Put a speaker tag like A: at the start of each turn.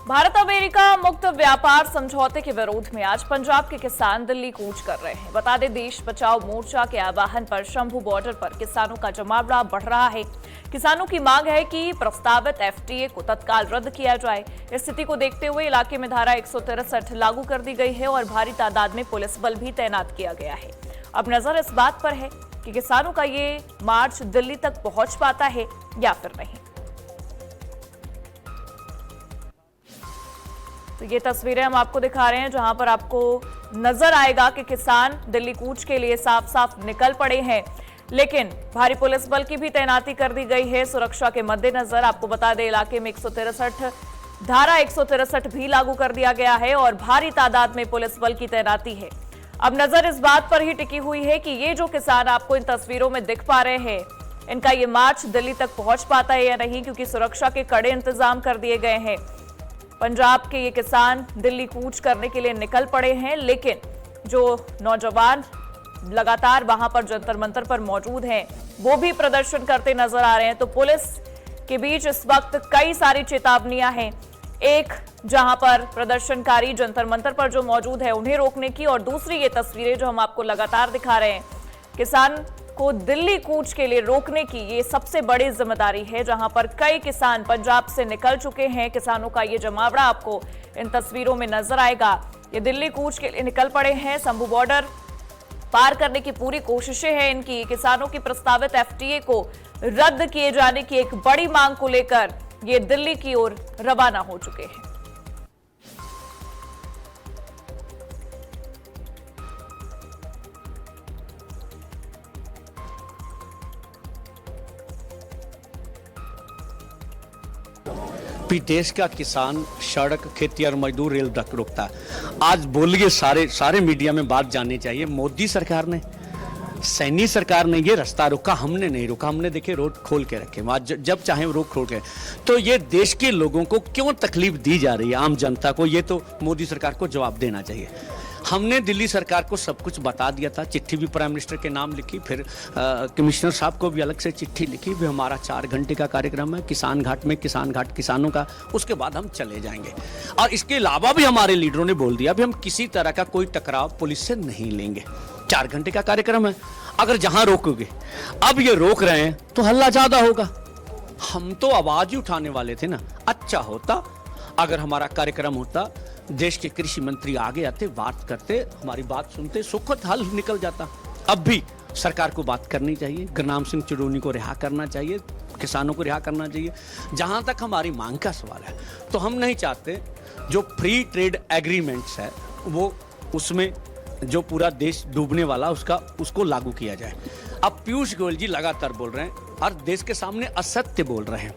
A: Bharat America मुक्त व्यापार समझौते के विरोध में आज पंजाब के किसान दिल्ली कूच कर रहे हैं। बता दें, देश बचाओ मोर्चा के आह्वान पर शंभू बॉर्डर पर किसानों का जमावड़ा बढ़ रहा है। किसानों की मांग है कि प्रस्तावित एफटीए को तत्काल रद्द किया जाए। इस स्थिति को देखते हुए इलाके में धारा 163 लागू कर दी गई है और भारी तादाद में पुलिस बल भी तैनात किया गया है। अब नजर इस बात पर है कि किसानों का ये मार्च दिल्ली तक पहुंच पाता है या फिर नहीं। तो ये तस्वीरें हम आपको दिखा रहे हैं, जहां पर आपको नजर आएगा कि किसान दिल्ली कूच के लिए साफ साफ निकल पड़े हैं, लेकिन भारी पुलिस बल की भी तैनाती कर दी गई है सुरक्षा के मद्देनजर। आपको बता दें, इलाके में धारा 163 भी लागू कर दिया गया है और भारी तादाद में पुलिस बल की तैनाती है। अब नजर इस बात पर ही टिकी हुई है कि ये जो किसान आपको इन तस्वीरों में दिख पा रहे हैं, इनका ये मार्च दिल्ली तक पहुंच पाता है या नहीं, क्योंकि सुरक्षा के कड़े इंतजाम कर दिए गए हैं। पंजाब के ये किसान दिल्ली कूच करने के लिए निकल पड़े हैं, लेकिन जो नौजवान लगातार वहां पर जंतर मंतर पर मौजूद हैं, वो भी प्रदर्शन करते नजर आ रहे हैं। तो पुलिस के बीच इस वक्त कई सारी चेतावनियां हैं। एक, जहां पर प्रदर्शनकारी जंतर मंतर पर जो मौजूद है उन्हें रोकने की, और दूसरी ये तस्वीरें जो हम आपको लगातार दिखा रहे हैं, किसान को दिल्ली कूच के लिए रोकने की ये सबसे बड़ी जिम्मेदारी है, जहां पर कई किसान पंजाब से निकल चुके हैं। किसानों का ये जमावड़ा आपको इन तस्वीरों में नजर आएगा। ये दिल्ली कूच के लिए निकल पड़े हैं। शंभू बॉर्डर पार करने की पूरी कोशिशें हैं इनकी। किसानों की प्रस्तावित एफटीए को रद्द किए जाने की एक बड़ी मांग को लेकर ये दिल्ली की ओर रवाना हो चुके हैं।
B: भी देश का किसान सड़क, खेती और मजदूर रेल तक रुकता है। आज बोलिए, सारे मीडिया में बात जाननी चाहिए। मोदी सरकार ने, सैनी सरकार ने ये रास्ता रोका, हमने नहीं रोका। हमने देखे रोड खोल के रखे, जब चाहे रोड खोल के। तो ये देश के लोगों को क्यों तकलीफ दी जा रही है, आम जनता को, ये तो मोदी सरकार को जवाब देना चाहिए। हमने दिल्ली सरकार को सब कुछ बता दिया था, चिट्ठी भी प्राइम मिनिस्टर के नाम लिखी, फिर कमिश्नर साहब को भी अलग से चिट्ठी लिखी। भी हमारा 4 घंटे का कार्यक्रम है किसान घाट में, किसान घाट किसानों का, उसके बाद हम चले जाएंगे। और इसके अलावा भी हमारे लीडरों ने बोल दिया भी हम किसी तरह का कोई टकराव पुलिस से नहीं लेंगे। 4 घंटे का कार्यक्रम है, अगर जहां रोकोगे, अब ये रोक रहे हैं तो हल्ला ज्यादा होगा। हम तो आवाज ही उठाने वाले थे ना। अच्छा होता अगर हमारा कार्यक्रम होता, देश के कृषि मंत्री आगे आते, बात करते, हमारी बात सुनते, सुखद हल निकल जाता। अब भी सरकार को बात करनी चाहिए, गुरनाम सिंह चिड़ोनी को रिहा करना चाहिए, किसानों को रिहा करना चाहिए। जहां तक हमारी मांग का सवाल है, तो हम नहीं चाहते जो फ्री ट्रेड एग्रीमेंट्स है वो, उसमें जो पूरा देश डूबने वाला उसको लागू किया जाए। अब पीयूष गोयल जी लगातार बोल रहे हैं और देश के सामने असत्य बोल रहे हैं।